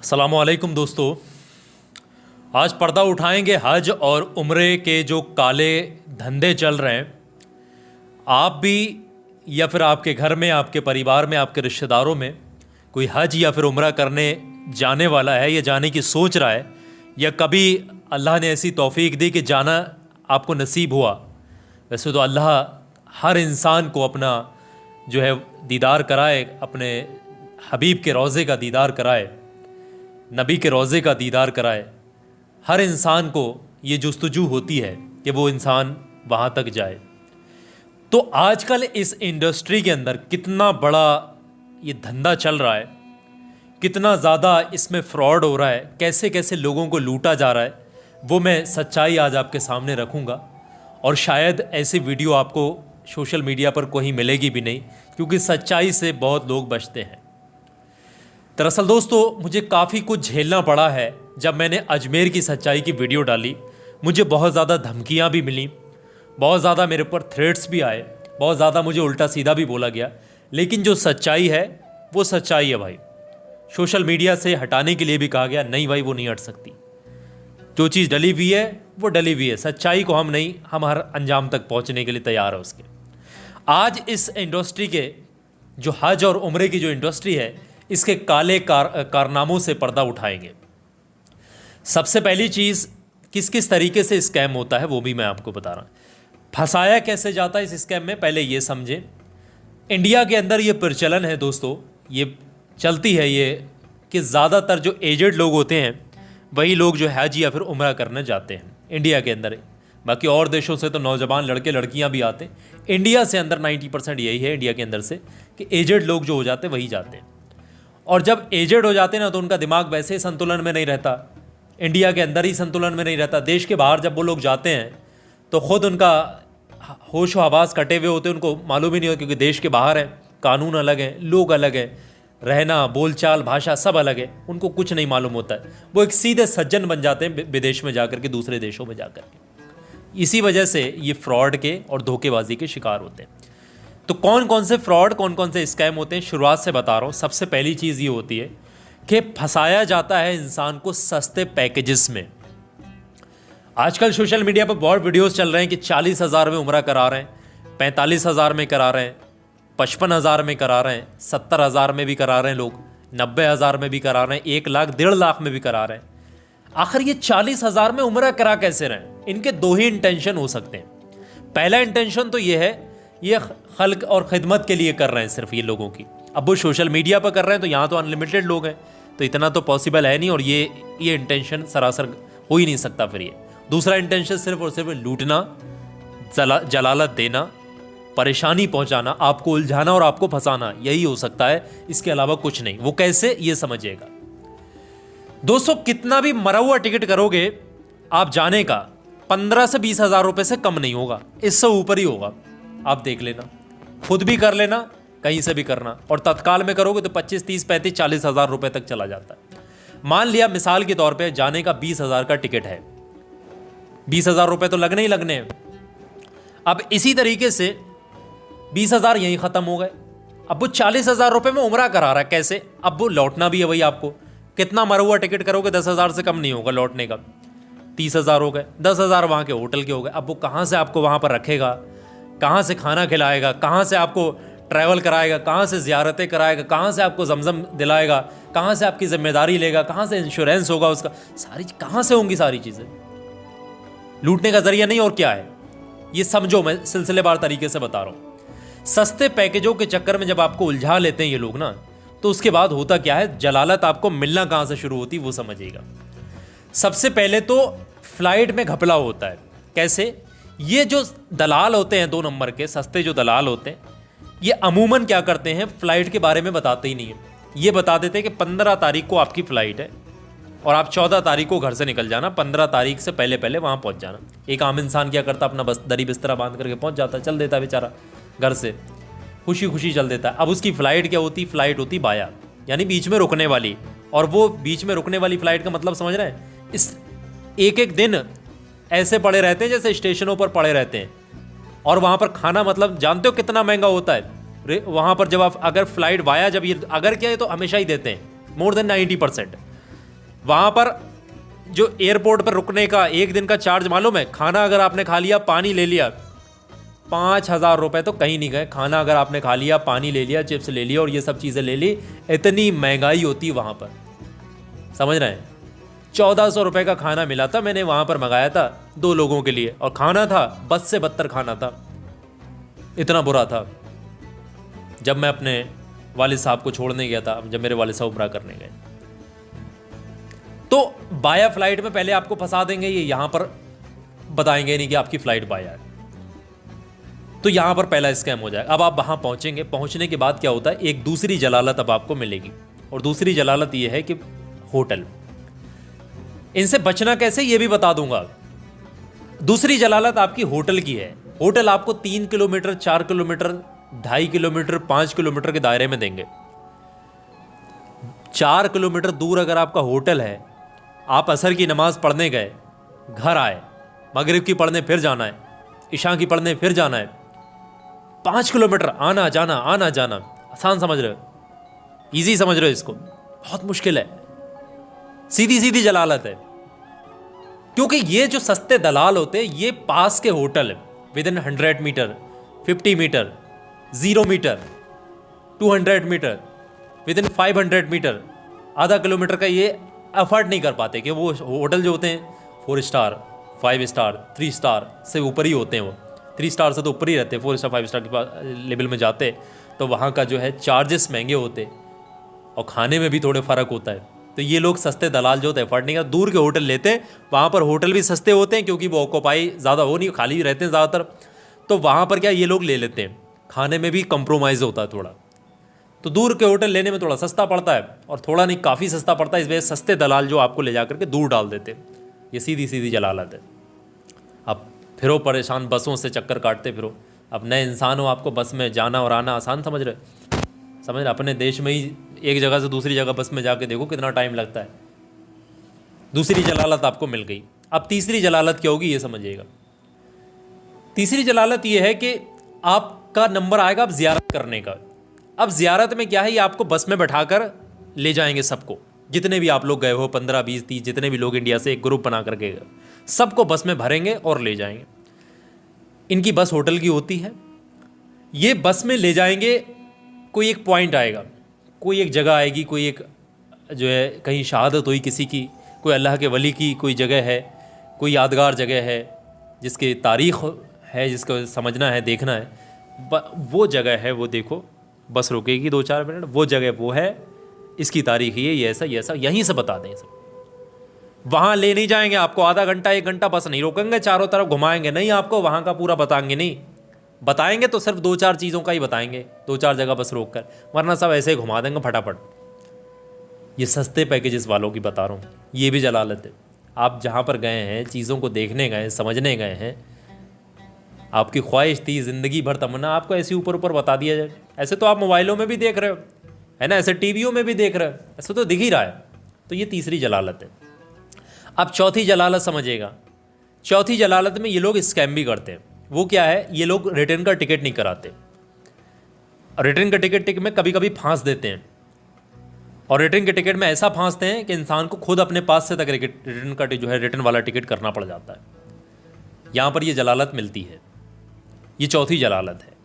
अस्सलामुअलैकुम दोस्तों, आज पर्दा उठाएंगे हज और उम्रे के जो काले धंधे चल रहे हैं। आप भी या फिर आपके घर में, आपके परिवार में, आपके रिश्तेदारों में कोई हज या फिर उम्रा करने जाने वाला है या जाने की सोच रहा है, या कभी अल्लाह ने ऐसी तौफीक दी कि जाना आपको नसीब हुआ। वैसे तो अल्लाह हर इंसान को अपना जो है दीदार कराए, अपने हबीब के रोज़े का दीदार कराए, नबी के रोज़े का दीदार कराए। हर इंसान को ये जुस्तजू होती है कि वो इंसान वहाँ तक जाए। तो आजकल इस इंडस्ट्री के अंदर कितना बड़ा ये धंधा चल रहा है, कितना ज़्यादा इसमें फ्रॉड हो रहा है, कैसे कैसे लोगों को लूटा जा रहा है, वो मैं सच्चाई आज आपके सामने रखूँगा। और शायद ऐसी वीडियो आपको सोशल मीडिया पर कहीं मिलेगी भी नहीं, क्योंकि सच्चाई से बहुत लोग बचते हैं। दरअसल दोस्तों, मुझे काफ़ी कुछ झेलना पड़ा है। जब मैंने अजमेर की सच्चाई की वीडियो डाली, मुझे बहुत ज़्यादा धमकियाँ भी मिली, बहुत ज़्यादा मेरे ऊपर थ्रेट्स भी आए, बहुत ज़्यादा मुझे उल्टा सीधा भी बोला गया। लेकिन जो सच्चाई है वो सच्चाई है भाई। सोशल मीडिया से हटाने के लिए भी कहा गया, नहीं भाई वो नहीं हट सकती। जो चीज़ डली हुई है वो डली हुई है, सच्चाई को हम हर अंजाम तक पहुँचने के लिए तैयार है उसके। आज इस इंडस्ट्री के जो हज और उम्रे की जो इंडस्ट्री है, इसके काले कारनामों से पर्दा उठाएंगे। सबसे पहली चीज़, किस किस तरीके से स्कैम होता है वो भी मैं आपको बता रहा हूँ। फंसाया कैसे जाता है इस स्कैम में, पहले ये समझें। इंडिया के अंदर ये प्रचलन है दोस्तों, ये चलती है ये कि ज़्यादातर जो एजेड लोग होते हैं वही लोग जो हज या फिर उम्रा करने जाते हैं इंडिया के अंदर। बाकी और देशों से तो नौजवान लड़के लड़कियां भी आते हैं। इंडिया से अंदर 90% यही है, इंडिया के अंदर से, कि एजेड लोग जो हो जाते हैं वही जाते हैं। और जब एजेड हो जाते हैं ना, तो उनका दिमाग वैसे ही संतुलन में नहीं रहता, इंडिया के अंदर ही संतुलन में नहीं रहता। देश के बाहर जब वो लोग जाते हैं तो ख़ुद उनका होश व हवास कटे हुए होते हैं, उनको मालूम ही नहीं होता, क्योंकि देश के बाहर है, कानून अलग है, लोग अलग हैं, रहना, बोलचाल, भाषा सब अलग है, उनको कुछ नहीं मालूम होता है। वो एक सीधे सज्जन बन जाते हैं विदेश में जाकर के, दूसरे देशों में जाकर के। इसी वजह से ये फ्रॉड के और धोखेबाजी के शिकार होते हैं। तो कौन कौन से फ्रॉड, कौन कौन से स्कैम होते हैं, शुरुआत से बता रहा हूँ। सबसे पहली चीज़ ये होती है कि फंसाया जाता है इंसान को सस्ते पैकेजेस में। आजकल सोशल मीडिया पर बहुत वीडियोस चल रहे हैं कि 40,000 में उम्रा करा रहे हैं, 45,000 में करा रहे हैं, 55,000 में करा रहे हैं, 70,000 में भी करा रहे हैं लोग, 90,000 में भी करा रहे हैं, 1 लाख 1.5 लाख में भी करा रहे हैं। आखिर ये 40,000 में उम्रा करा कैसे रहे हैं? इनके दो ही इंटेंशन हो सकते हैं। पहला इंटेंशन तो ये है, ये खल्क और खिदमत के लिए कर रहे हैं सिर्फ ये लोगों की। अब वो सोशल मीडिया पर कर रहे हैं तो यहाँ तो अनलिमिटेड लोग हैं, तो इतना तो पॉसिबल है नहीं, और ये इंटेंशन सरासर हो ही नहीं सकता। फिर ये दूसरा इंटेंशन सिर्फ और सिर्फ लूटना, जलालत देना, परेशानी पहुँचाना, आपको उलझाना और आपको फंसाना, यही हो सकता है, इसके अलावा कुछ नहीं। वो कैसे, ये समझिएगा दोस्तों। कितना भी मरा हुआ टिकट करोगे आप जाने का, 15 से 20 हज़ार रुपये से कम नहीं होगा, इससे ऊपर ही होगा। आप देख लेना, खुद भी कर लेना, कहीं से भी करना। और तत्काल में करोगे तो 25, 30, 35, 40 हज़ार रुपये तक चला जाता है। मान लिया मिसाल के तौर पे जाने का 20,000 का टिकट है, 20,000 रुपये तो लगने ही लगने हैं। अब इसी तरीके से 20,000 यहीं ख़त्म हो गए। अब वो 40,000 रुपये में उम्रा करा रहा है, कैसे? अब वो लौटना भी है वही। आपको कितना मरा हुआ टिकट करोगे, 10,000 से कम नहीं होगा लौटने का। 30,000 हो गए, 10,000 वहाँ के होटल के हो गए। अब वो कहाँ से आपको वहाँ पर रखेगा, कहाँ से खाना खिलाएगा, कहाँ से आपको ट्रैवल कराएगा, कहाँ से ज़ियारतें कराएगा, कहाँ से आपको जमजम दिलाएगा, कहाँ से आपकी जिम्मेदारी लेगा, कहाँ से इंश्योरेंस होगा उसका, सारी कहाँ से होंगी सारी चीज़ें? लूटने का जरिया नहीं और क्या है, ये समझो। मैं सिलसिलेवार तरीके से बता रहा हूँ। सस्ते पैकेजों के चक्कर में जब आपको उलझा लेते हैं ये लोग ना, तो उसके बाद होता क्या है, जलालत आपको मिलना कहाँ से शुरू होती वो समझिएगा। सबसे पहले तो फ्लाइट में घपला होता है। कैसे? ये जो दलाल होते हैं 2 नंबर के सस्ते जो दलाल होते हैं, ये अमूमन क्या करते हैं, फ़्लाइट के बारे में बताते ही नहीं है। ये बता देते हैं कि 15 तारीख को आपकी फ़्लाइट है और आप 14 तारीख को घर से निकल जाना, 15 तारीख से पहले पहले वहाँ पहुँच जाना। एक आम इंसान क्या करता, अपना दरी बिस्तरा बांध करके पहुँच जाता, चल देता बेचारा घर से, खुशी खुशी चल देता है। अब उसकी फ़्लाइट क्या होती, फ़्लाइट होती बाया, यानी बीच में रुकने वाली। और वो बीच में रुकने वाली फ़्लाइट का मतलब समझ रहे हैं, इस एक दिन ऐसे पड़े रहते हैं जैसे स्टेशनों पर पड़े रहते हैं। और वहाँ पर खाना, मतलब जानते हो कितना महंगा होता है वहाँ पर। जब आप अगर फ्लाइट वाया, जब ये अगर क्या है तो हमेशा ही देते हैं, मोर देन 90%। वहाँ पर जो एयरपोर्ट पर रुकने का एक दिन का चार्ज मालूम है? खाना अगर आपने खा लिया, पानी ले लिया, 5,000 रुपये तो कहीं नहीं गए। खाना अगर आपने खा लिया, पानी ले लिया, चिप्स ले लिया और ये सब चीज़ें ले ली, इतनी महंगाई होती वहाँ पर, समझ रहे हैं? 1,400 रुपये का खाना मिला था, मैंने वहाँ पर मंगाया था 2 लोगों के लिए, और खाना था बस से बदतर खाना था, इतना बुरा था। जब मैं अपने वालिद साहब को छोड़ने गया था, जब मेरे वालिद साहब उम्रा करने गए, तो बाया फ्लाइट में पहले आपको फंसा देंगे, ये यहां पर बताएंगे नहीं कि आपकी फ्लाइट बाया है, तो यहां पर पहला स्कैम हो जाएगा। अब आप वहां पहुंचेंगे, पहुंचने के बाद क्या होता है, एक दूसरी जलालत अब आपको मिलेगी, और दूसरी जलालत ये है कि होटल। इनसे बचना कैसे ये भी बता दूंगा। दूसरी जलालत आपकी होटल की है। होटल आपको 3 किलोमीटर, 4 किलोमीटर, 2.5 किलोमीटर, 5 किलोमीटर के दायरे में देंगे। 4 किलोमीटर दूर अगर आपका होटल है, आप असर की नमाज पढ़ने गए, घर आए, मगरिब की पढ़ने फिर जाना है, इशा की पढ़ने फिर जाना है, 5 किलोमीटर आना जाना, आना जाना। आसान समझ रहे हो? इजी समझ रहे हो इसको? बहुत मुश्किल है, सीधी सीधी जलालत है। क्योंकि ये जो सस्ते दलाल होते हैं, ये पास के hotel within 100 metre, 50 metre, 0 metre, 200 metre, within 500 metre, आधा किलोमीटर का ये अफोर्ड नहीं कर पाते कि वो होटल जो होते हैं 4 स्टार, 5 स्टार, 3 स्टार से ऊपर ही होते हैं। वो 3 स्टार से तो ऊपर ही रहते हैं, 4 स्टार 5 स्टार के लेवल में जाते, तो वहाँ का जो है चार्जेस महंगे होते और खाने में भी थोड़े फ़र्क होता है। तो ये लोग सस्ते दलाल जो होते हैं, अफोर्ड नहीं कर, दूर के होटल लेते हैं। वहाँ पर होटल भी सस्ते होते हैं क्योंकि वो ऑक्यूपाई ज़्यादा हो नहीं, खाली रहते हैं ज़्यादातर, तो वहाँ पर क्या ये लोग ले लेते हैं। खाने में भी कंप्रोमाइज़ होता है थोड़ा, तो दूर के होटल लेने में थोड़ा सस्ता पड़ता है, और थोड़ा नहीं काफ़ी सस्ता पड़ता है। इस वजह से सस्ते दलाल जो आपको ले जा करके दूर डाल देते हैं। ये सीधी सीधी जलालत है। अब फिरो परेशान, बसों से चक्कर काटते फिरो। अब नए इंसान हो, आपको बस में जाना और आना आसान समझ रहे? समझ रहे? अपने देश में ही एक जगह से दूसरी जगह बस में जाके देखो कितना टाइम लगता है। दूसरी जलालत आपको मिल गई। अब तीसरी जलालत क्या होगी ये समझिएगा। तीसरी जलालत ये है कि आपका नंबर आएगा अब ज़ियारत करने का। अब ज़ियारत में क्या है, ये आपको बस में बैठाकर ले जाएंगे सबको, जितने भी आप लोग गए हो, 15, 20, 30 जितने भी लोग इंडिया से एक ग्रुप बना करके गए, सबको बस में भरेंगे और ले जाएंगे। इनकी बस होटल की होती है। ये बस में ले जाएंगे, कोई एक पॉइंट आएगा, कोई एक जगह आएगी, कोई एक जो है कहीं शहादत हुई किसी की, कोई अल्लाह के वली की कोई जगह है, कोई यादगार जगह है जिसकी तारीख़ है, जिसको समझना है, देखना है, वो जगह है, वो देखो बस रुकेगी 2-4 मिनट, वो जगह वो है, इसकी तारीख ये ऐसा ये ऐसा, यहीं से बता दें सब। वहाँ ले नहीं जाएंगे आपको, आधा घंटा 1 घंटा बस नहीं रोकेंगे, चारों तरफ घुमाएंगे नहीं, आपको वहाँ का पूरा बताएंगे नहीं। बताएंगे तो सिर्फ 2-4 चीज़ों का ही बताएंगे, 2-4 जगह बस रोक कर, वरना सब ऐसे ही घुमा देंगे फटाफट। ये सस्ते पैकेजेस वालों की बता रहा हूँ, ये भी जलालत है। आप जहाँ पर गए हैं, चीज़ों को देखने गए, समझने गए हैं, आपकी ख्वाहिश थी, ज़िंदगी भर तमन्ना, आपको ऐसे ऊपर ऊपर बता दिया जाए। ऐसे तो आप मोबाइलों में भी देख रहे हो, है ना, ऐसे टीवियों में भी देख रहे हो, ऐसे तो दिख ही रहा है। तो ये तीसरी जलालत है। अब चौथी जलालत समझिएगा। चौथी जलालत में ये लोग स्कैम भी करते हैं। वो क्या है, ये लोग रिटर्न का टिकट नहीं कराते। रिटर्न का टिकट में कभी कभी फांस देते हैं, और रिटर्न के टिकट में ऐसा फांसते हैं कि इंसान को खुद अपने पास से तक रिटर्न का जो है रिटर्न वाला टिकट करना पड़ जाता है। यहाँ पर ये जलालत मिलती है। ये चौथी जलालत है।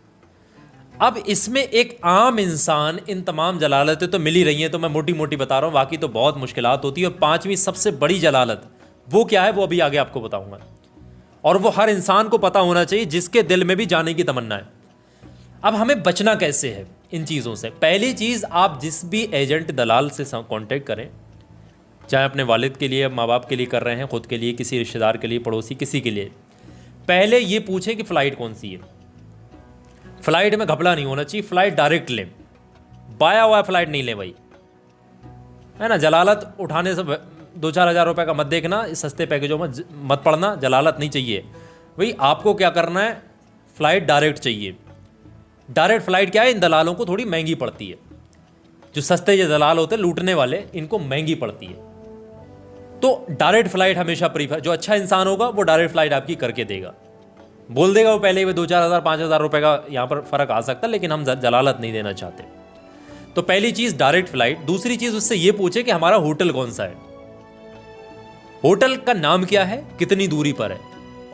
अब इसमें एक आम इंसान, इन तमाम जलालतें तो मिल ही रही हैं, तो मैं मोटी मोटी बता रहा हूँ, बाकी तो बहुत मुश्किलात होती है। और पांचवी सबसे बड़ी जलालत वो क्या है, वो अभी आगे आपको बताऊंगा। और वो हर इंसान को पता होना चाहिए जिसके दिल में भी जाने की तमन्ना है। अब हमें बचना कैसे है इन चीज़ों से? पहली चीज़, आप जिस भी एजेंट दलाल से कांटेक्ट करें, चाहे अपने वालिद के लिए, माँ बाप के लिए कर रहे हैं, ख़ुद के लिए, किसी रिश्तेदार के लिए, पड़ोसी, किसी के लिए, पहले ये पूछें कि फ़्लाइट कौन सी है। फ़्लाइट में घपला नहीं होना चाहिए, फ़्लाइट डायरेक्ट लें, बाया हुआ फ़्लाइट नहीं लें भाई, है ना। जलालत उठाने से 2-4 हज़ार रुपये का मत देखना, इस सस्ते पैकेजों में मत पड़ना, जलालत नहीं चाहिए भाई। आपको क्या करना है, फ़्लाइट डायरेक्ट चाहिए। डायरेक्ट फ़्लाइट क्या है, इन दलालों को थोड़ी महंगी पड़ती है। जो सस्ते ये दलाल होते हैं लूटने वाले, इनको महंगी पड़ती है। तो डायरेक्ट फ़्लाइट हमेशा प्रीफर, जो अच्छा इंसान होगा वो डायरेक्ट फ़्लाइट आपकी करके देगा, बोल देगा वो पहले ही। 2-4 हज़ार 5 हज़ार रुपये का यहाँ पर फ़र्क आ सकता है, लेकिन हम जलालत नहीं देना चाहते। तो पहली चीज़ डायरेक्ट फ़्लाइट। दूसरी चीज़, उससे ये पूछे कि हमारा होटल कौन सा है। होटल का नाम क्या है, कितनी दूरी पर है,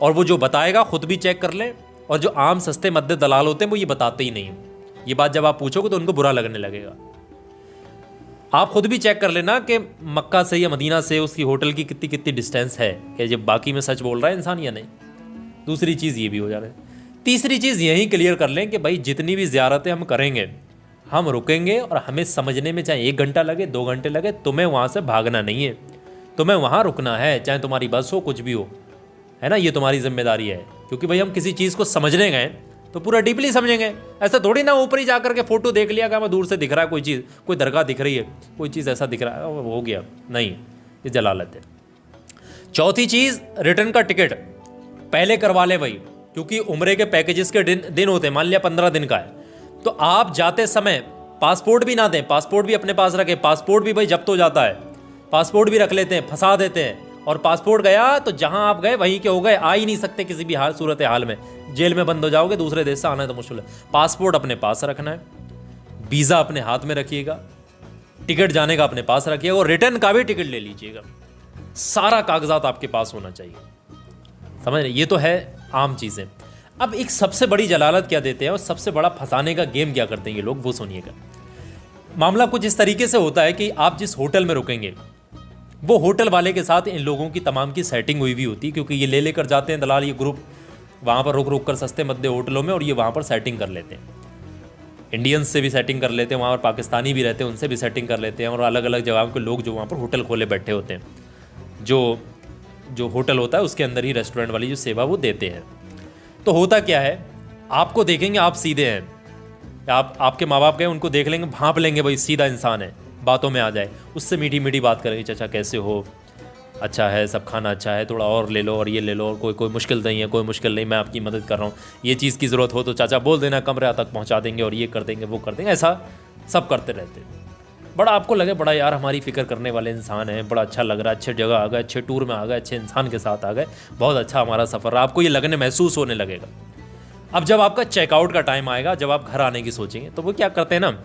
और वो जो बताएगा खुद भी चेक कर ले। और जो आम सस्ते मध्य दलाल होते हैं वो ये बताते ही नहीं हैं। ये बात जब आप पूछोगे तो उनको बुरा लगने लगेगा। आप खुद भी चेक कर लेना कि मक्का से या मदीना से उसकी होटल की कितनी कितनी डिस्टेंस है, कि जब बाकी में सच बोल रहा है इंसान या नहीं। दूसरी चीज़ ये भी हो जा रहा है। तीसरी चीज़ यही क्लियर कर लें कि भाई जितनी भी ज़ियारतें हम करेंगे, हम रुकेंगे और हमें समझने में चाहे 1 घंटा लगे 2 घंटे लगे, तुम्हें वहाँ से भागना नहीं है, तुम्हें वहाँ रुकना है, चाहे तुम्हारी बस हो कुछ भी हो, है ना। ये तुम्हारी जिम्मेदारी है, क्योंकि भाई हम किसी चीज़ को समझने गए तो पूरा डीपली समझेंगे। ऐसा थोड़ी ना ऊपर ही जाकर के फ़ोटो देख लिया कि हमें दूर से दिख रहा है कोई चीज़, कोई दरगाह दिख रही है, कोई चीज़ ऐसा दिख रहा है, हो गया, नहीं, ये जलालत है। चौथी चीज़, रिटर्न का टिकट पहले करवा ले भाई, क्योंकि उम्रे के पैकेजेस के दिन होते हैं। मान लिया 15 दिन का है, तो आप जाते समय पासपोर्ट भी ना दें, पासपोर्ट भी अपने पास रखें। पासपोर्ट भी भाई जब्त हो जाता है, पासपोर्ट भी रख लेते हैं, फंसा देते हैं। और पासपोर्ट गया तो जहां आप गए वहीं के हो गए, आ ही नहीं सकते किसी भी सूरत हाल में, जेल में बंद हो जाओगे, दूसरे देश से आना तो मुश्किल है। पासपोर्ट अपने पास रखना है, वीज़ा अपने हाथ में रखिएगा, टिकट जाने का अपने पास रखिएगा, और रिटर्न का भी टिकट ले लीजिएगा। सारा कागजात आपके पास होना चाहिए, समझ रहे। ये तो है आम चीज़ें। अब एक सबसे बड़ी जलालत क्या देते हैं और सबसे बड़ा फंसाने का गेम क्या करते हैं ये लोग, वो सुनिएगा। मामला कुछ इस तरीके से होता है कि आप जिस होटल में रुकेंगे वो होटल वाले के साथ इन लोगों की तमाम की सेटिंग हुई हुई होती है, क्योंकि ये ले लेकर जाते हैं दलाल, ये ग्रुप वहाँ पर रुक रुक कर सस्ते मध्य होटलों में, और ये वहाँ पर सेटिंग कर लेते हैं। इंडियंस से भी सेटिंग कर लेते हैं, वहाँ पर पाकिस्तानी भी रहते हैं, उनसे भी सेटिंग कर लेते हैं, और अलग अलग जगहों के लोग जो वहाँ पर होटल खोले बैठे होते हैं, जो होटल होता है उसके अंदर ही रेस्टोरेंट वाली जो सेवा वो देते हैं। तो होता क्या है, आपको देखेंगे आप सीधे हैं, आपके माँ बाप गए उनको देख लेंगे, भांप लेंगे भाई सीधा इंसान है, बातों में आ जाए, उससे मीठी मीठी बात करेंगे, चाचा कैसे हो, अच्छा है, सब खाना अच्छा है, थोड़ा और ले लो और ये ले लो, और कोई मुश्किल नहीं है, कोई मुश्किल नहीं, मैं आपकी मदद कर रहा हूँ, ये चीज़ की ज़रूरत हो तो चाचा बोल देना, कमरे तक पहुँचा देंगे, और ये कर देंगे वो कर देंगे, ऐसा सब करते रहते हैं। बड़ा आपको लगे बड़ा यार हमारी फ़िक्र करने वाले इंसान हैं, बड़ा अच्छा लग रहा है, अच्छे जगह आ गए, अच्छे टूर में आ गए, अच्छे इंसान के साथ आ गए, बहुत अच्छा हमारा सफ़र रहा, आपको ये लगने महसूस होने लगेगा। अब जब आपका चेकआउट का टाइम आएगा, जब आप घर आने की सोचेंगे, तो वो क्या करते हैं ना,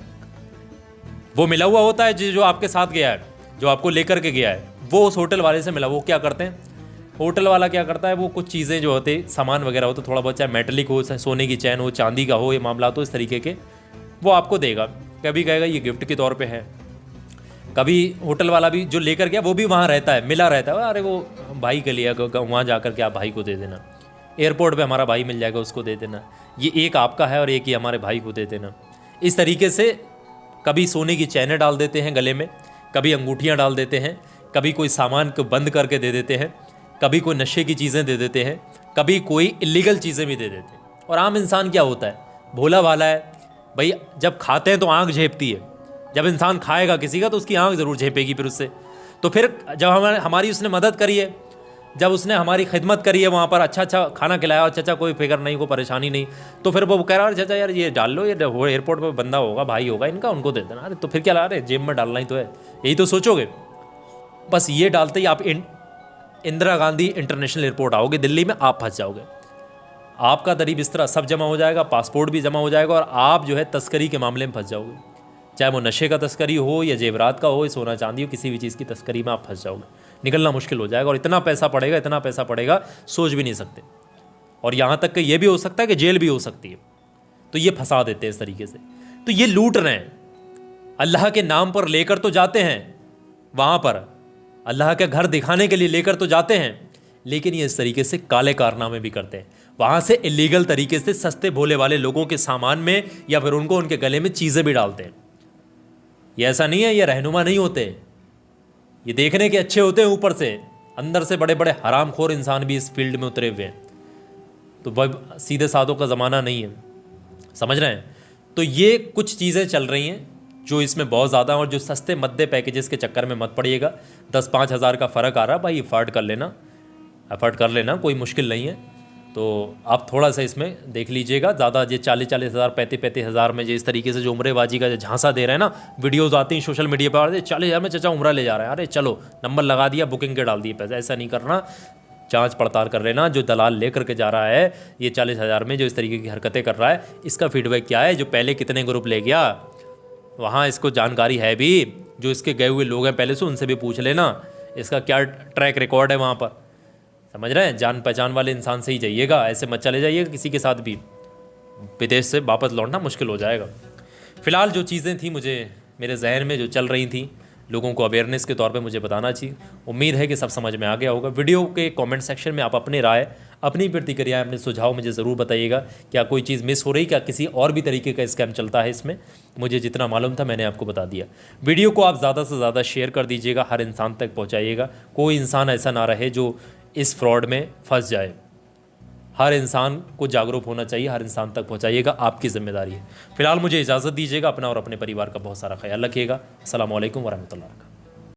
वो मिला हुआ होता है जो आपके साथ गया है, जो आपको लेकर के गया है, वो उस होटल वाले से मिला। वो क्या करते हैं, होटल वाला क्या करता है, वो कुछ चीज़ें जो होते सामान वगैरह हो, तो थोड़ा बहुत चाहे मेटलिक हो, सोने की चैन हो, चांदी का हो, ये मामला तो इस तरीके के वो आपको देगा। कभी कहेगा ये गिफ्ट के तौर पे है, कभी होटल वाला भी जो लेकर गया वो भी वहाँ रहता है, मिला रहता है, अरे वो भाई के लिए वहाँ जाकर के आप भाई को दे देना, एयरपोर्ट पे हमारा भाई मिल जाएगा उसको दे देना, ये एक आपका है और एक ही हमारे भाई को दे देना। इस तरीके से कभी सोने की चैनें डाल देते हैं गले में, कभी अंगूठियाँ डाल देते हैं, कभी कोई सामान को बंद करके दे देते हैं, कभी कोई नशे की चीज़ें दे देते हैं, कभी कोई इलीगल चीज़ें भी दे देते हैं। और आम इंसान क्या होता है, भोला भाला है भाई, जब खाते हैं तो आँख झेपती है, जब इंसान खाएगा किसी का तो उसकी आँख ज़रूर झेपेगी फिर उससे। तो फिर जब हमारी उसने मदद करी है, जब उसने हमारी खिदमत करी है, वहाँ पर अच्छा खाना खिलाया और चाचा कोई फिक्र नहीं, कोई परेशानी नहीं, तो फिर वो कह रहा है चाचा यार ये डाल लो, ये एयरपोर्ट पर बंदा होगा, भाई होगा इनका, उनको दे देना। अरे तो फिर क्या ला रहे, जेब में डालना ही तो है, यही तो सोचोगे। बस ये डालते ही आप इंदिरा गांधी इंटरनेशनल एयरपोर्ट आओगे दिल्ली में, आप फंस जाओगे। आपका दरी बिस्तरा सब जमा हो जाएगा, पासपोर्ट भी जमा हो जाएगा, और आप जो है तस्करी के मामले में फंस जाओगे। चाहे वो नशे का तस्करी हो या जेवरात का हो या सोना चांदी हो, किसी भी चीज़ की तस्करी में आप फंस जाओगे, निकलना मुश्किल हो जाएगा। और इतना पैसा पड़ेगा सोच भी नहीं सकते। और यहाँ तक कि ये भी हो सकता है कि जेल भी हो सकती है। तो ये फंसा देते हैं इस तरीके से। तो ये लूट रहे हैं, अल्लाह के नाम पर लेकर तो जाते हैं, वहाँ पर अल्लाह का घर दिखाने के लिए लेकर तो जाते हैं, लेकिन ये इस तरीके से काले कारनामे भी करते हैं। वहाँ से इलीगल तरीके से सस्ते भोले वाले लोगों के सामान में या फिर उनको उनके गले में चीज़ें भी डालते हैं। ये ऐसा नहीं है, ये रहनुमा नहीं होते, ये देखने के अच्छे होते हैं ऊपर से, अंदर से बड़े बड़े हरामखोर इंसान भी इस फील्ड में उतरे हुए हैं। तो वह सीधे साधों का ज़माना नहीं है, समझ रहे हैं। तो ये कुछ चीज़ें चल रही हैं जो इसमें बहुत ज़्यादा, और जो सस्ते मध्य पैकेजेस के चक्कर में मत पड़िएगा। 10-5 हज़ार का फ़र्क आ रहा है भाई, अफोर्ड कर लेना, कोई मुश्किल नहीं है। तो आप थोड़ा सा इसमें देख लीजिएगा, ज़्यादा ये 40-40 हज़ार 35-35 हज़ार में जो इस तरीके से जो उम्रेबाजी का जो झांसा दे रहे हैं ना, वीडियोज़ आती हैं सोशल मीडिया पर, 40 हज़ार में चाचा उम्रा ले जा रहे हैं, अरे चलो नंबर लगा दिया, बुकिंग के डाल दिए पैसे। ऐसा नहीं करना, जांच पड़ताल कर लेना। जो दलाल लेकर के जा रहा है ये 40 हज़ार में जो इस तरीके की हरकतें कर रहा है, इसका फीडबैक क्या है, जो पहले कितने ग्रुप ले गया, वहाँ इसको जानकारी है भी, जो इसके गए हुए लोग हैं पहले से उनसे भी पूछ लेना। इसका क्या ट्रैक रिकॉर्ड है वहाँ पर, समझ रहे हैं। जान पहचान वाले इंसान से ही जाइएगा, ऐसे मत चले जाइएगा किसी के साथ भी, विदेश से वापस लौटना मुश्किल हो जाएगा। फ़िलहाल जो चीज़ें थी मुझे मेरे जहन में जो चल रही थी, लोगों को अवेयरनेस के तौर पे मुझे बताना चाहिए। उम्मीद है कि सब समझ में आ गया होगा। वीडियो के कमेंट सेक्शन में आप अपनी राय, अपनी प्रतिक्रिया, अपने सुझाव मुझे ज़रूर बताइएगा। क्या कोई चीज़ मिस हो रही, क्या किसी और भी तरीके का स्कैम चलता है इसमें? मुझे जितना मालूम था मैंने आपको बता दिया। वीडियो को आप ज़्यादा से ज़्यादा शेयर कर दीजिएगा, हर इंसान तक पहुँचाइएगा। कोई इंसान ऐसा ना रहे जो इस फ्रॉड में फंस जाए। हर इंसान को जागरूक होना चाहिए, हर इंसान तक पहुंचाइएगा, आपकी जिम्मेदारी है। फिलहाल मुझे इजाज़त दीजिएगा। अपना और अपने परिवार का बहुत सारा ख्याल रखिएगा। अस्सलाम वालेकुम वरहमतुल्लाह।